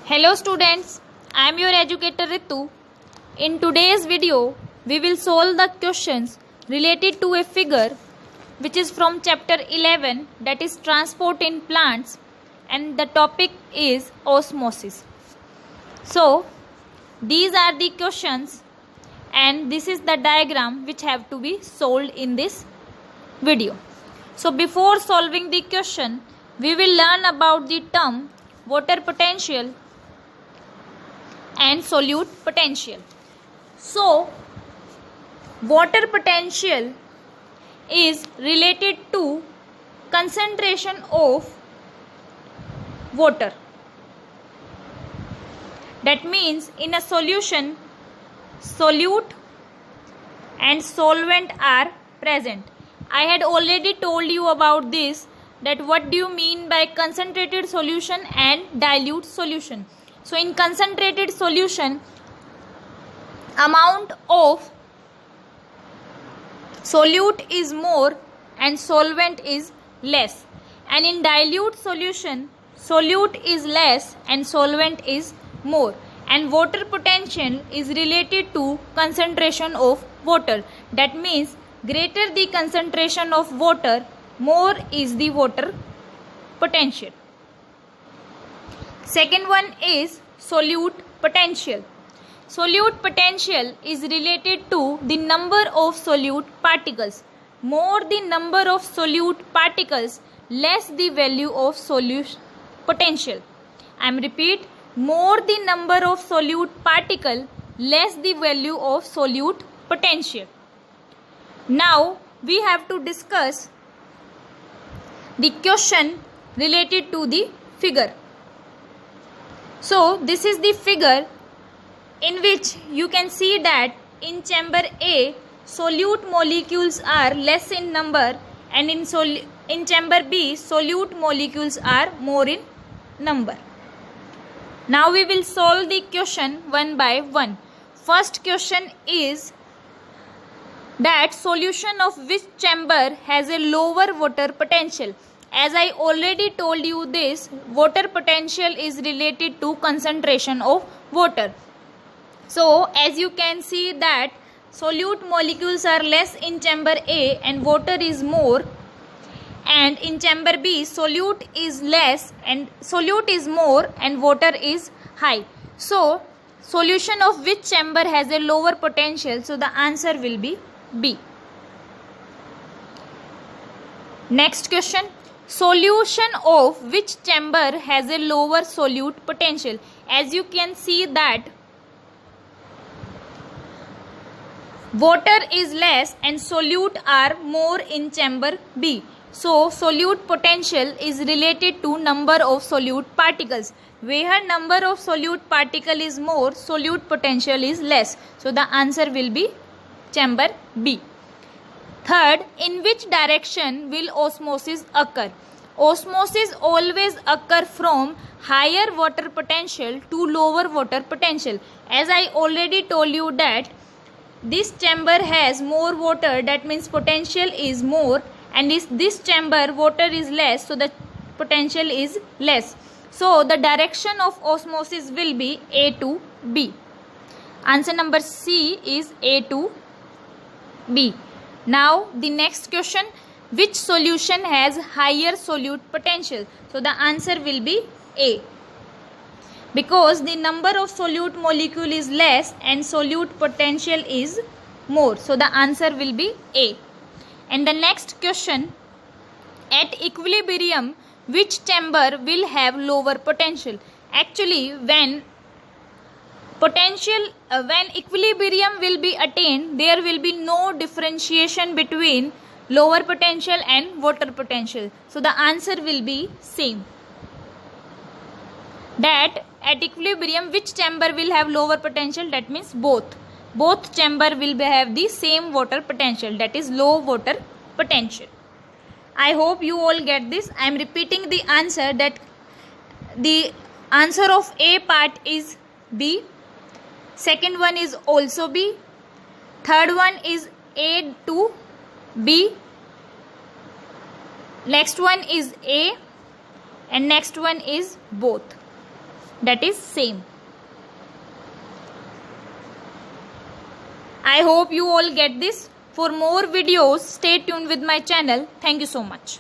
Hello students, I am your educator Ritu. In today's video, we will solve the questions related to a figure which is from chapter 11, that is transport in plants, and the topic is osmosis. So, these are the questions and this is the diagram which have to be solved in this video. So, before solving the question, we will learn about the term water potential and solute potential. So, water potential is related to concentration of water. That means in a solution, solute and solvent are present. I had already told you about this, that what do you mean by concentrated solution and dilute solution. So in concentrated solution, amount of solute is more and solvent is less, and in dilute solution, solute is less and solvent is more, and water potential is related to concentration of water. That means greater the concentration of water, more is the water potential. Second one is solute potential. Solute potential is related to the number of solute particles. More the number of solute particles, less the value of solute potential. I am repeat, more the number of solute particle, less the value of solute potential. Now we have to discuss the question related to the figure. So this is the figure in which you can see that in chamber A, solute molecules are less in number, and in chamber B, solute molecules are more in number. Now we will solve the question one by one. First question is that solution of which chamber has a lower water potential. As I already told you this, water potential is related to concentration of water. So as you can see that solute molecules are less in chamber A and water is more, and in chamber B solute is less and solute is more and water is high. So solution of which chamber has a lower potential? So the answer will be B. Next question. Solution of which chamber has a lower solute potential? As you can see that water is less and solute are more in chamber B. So solute potential is related to number of solute particles. Where number of solute particle is more, solute potential is less. So the answer will be chamber B. Third, in which direction will osmosis occur? Osmosis always occur from higher water potential to lower water potential. As I already told you that this chamber has more water, that means potential is more, and this chamber water is less, so the potential is less. So the direction of osmosis will be A to B. Answer number C is A to B. Now the next question, which solution has higher solute potential? So the answer will be A, because the number of solute molecule is less and solute potential is more. So the answer will be A. And the next question, at equilibrium which chamber will have lower potential? Actually when equilibrium will be attained, there will be no differentiation between lower potential and water potential. So the answer will be same. That at equilibrium which chamber will have lower potential? That means both chamber will have the same water potential, that is low water potential. I hope you all get this. I am repeating the answer, that the answer of A part is B. Second one is also B. Third one is A to B. Next one is A, and next one is both. that is same. I hope you all get this. For more videos, stay tuned with my channel. Thank you so much.